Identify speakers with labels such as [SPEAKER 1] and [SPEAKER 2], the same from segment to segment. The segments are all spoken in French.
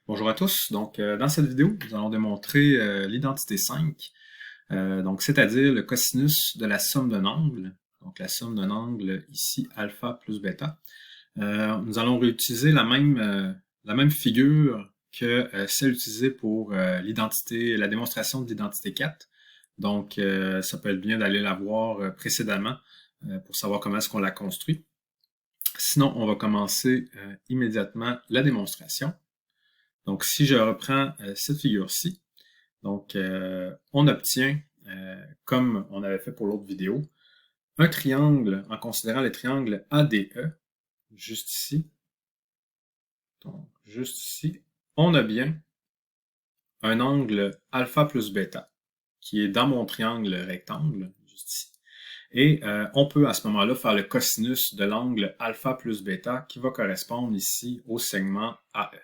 [SPEAKER 1] Bonjour à tous. Dans cette vidéo, nous allons démontrer l'identité 5, c'est-à-dire le cosinus de la somme d'un angle. Donc, la somme d'un angle ici, alpha plus bêta. Nous allons réutiliser la même figure que celle utilisée pour la démonstration de l'identité 4. Donc, ça peut être bien d'aller la voir précédemment pour savoir comment est-ce qu'on la construit. Sinon, on va commencer immédiatement la démonstration. Donc, si je reprends cette figure-ci, on obtient, comme on avait fait pour l'autre vidéo, un triangle en considérant le triangle ADE, juste ici. Donc, juste ici, on a bien un angle alpha plus bêta, qui est dans mon triangle rectangle, juste ici. Et on peut à ce moment-là faire le cosinus de l'angle alpha plus bêta qui va correspondre ici au segment AE.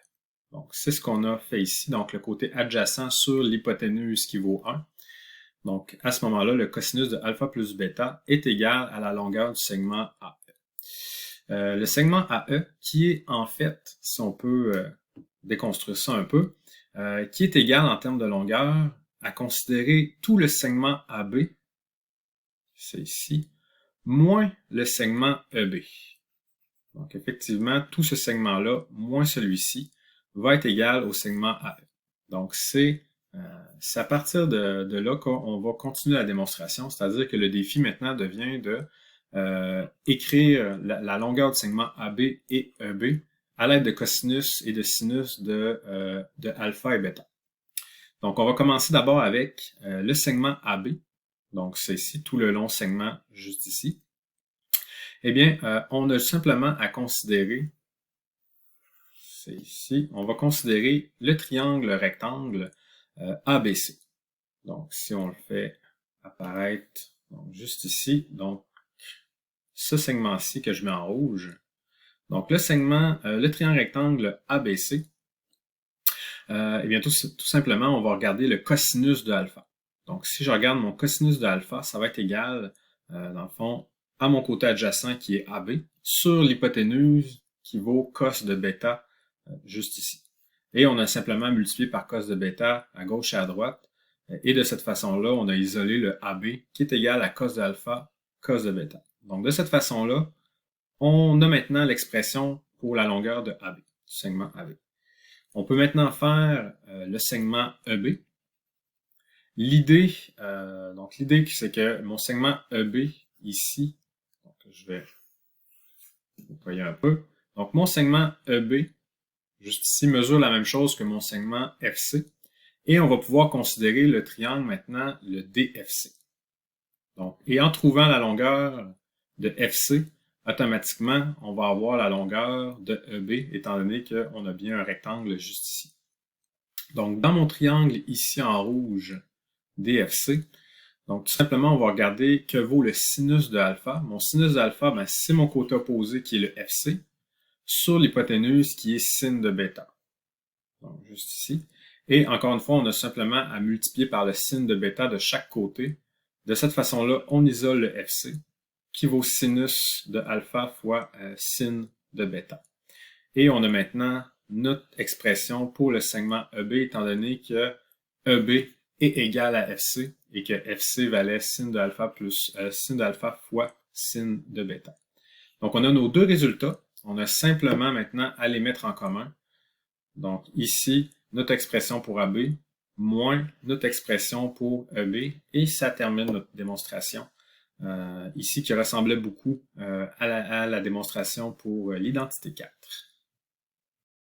[SPEAKER 1] Donc, c'est ce qu'on a fait ici, donc le côté adjacent sur l'hypoténuse qui vaut 1. Donc, à ce moment-là, le cosinus de alpha plus bêta est égal à la longueur du segment AE. Le segment AE, qui est en fait, si on peut déconstruire ça un peu, qui est égal en termes de longueur à considérer tout le segment AB, c'est ici, moins le segment EB. Donc, effectivement, tout ce segment-là, moins celui-ci, va être égal au segment AE. Donc, c'est à partir de là qu'on va continuer la démonstration, c'est-à-dire que le défi maintenant devient de écrire la longueur du segment AB et EB à l'aide de cosinus et de sinus de alpha et bêta. Donc, on va commencer d'abord avec le segment AB. Donc, c'est ici tout le long segment juste ici. Eh bien, on a simplement à considérer, c'est ici, on va considérer le triangle rectangle ABC. Donc, si on le fait apparaître juste ici, donc ce segment-ci que je mets en rouge. Donc, le triangle rectangle ABC, eh bien, tout simplement, on va regarder le cosinus de alpha. Donc, si je regarde mon cosinus de alpha, ça va être égal, dans le fond, à mon côté adjacent qui est AB, sur l'hypoténuse qui vaut cos de bêta juste ici. Et on a simplement multiplié par cos de bêta à gauche et à droite. Et de cette façon-là, on a isolé le AB qui est égal à cos de alpha, cos de bêta. Donc, de cette façon-là, on a maintenant l'expression pour la longueur de AB, du segment AB. On peut maintenant faire le segment EB. L'idée, c'est que mon segment EB ici, donc je vais nettoyer un peu. Donc, mon segment EB, juste ici, mesure la même chose que mon segment FC. Et on va pouvoir considérer le triangle maintenant, le DFC. Donc, et en trouvant la longueur de FC, automatiquement, on va avoir la longueur de EB, étant donné qu'on a bien un rectangle juste ici. Donc, dans mon triangle ici en rouge, DFC, donc tout simplement, on va regarder que vaut le sinus de alpha. Mon sinus d'alpha, c'est mon côté opposé qui est le FC, sur l'hypoténuse qui est sin de bêta. Donc, juste ici. Et encore une fois, on a simplement à multiplier par le sin de bêta de chaque côté. De cette façon-là, on isole le FC, qui vaut sinus de alpha fois sin de bêta. Et on a maintenant notre expression pour le segment EB, étant donné que EB est égal à FC et que FC valait sin de alpha plus sin de alpha fois sin de bêta. Donc, on a nos deux résultats. On a simplement maintenant à les mettre en commun. Donc, ici, notre expression pour AB moins notre expression pour EB. Et ça termine notre démonstration. Ici, qui ressemblait beaucoup à la démonstration pour l'identité 4.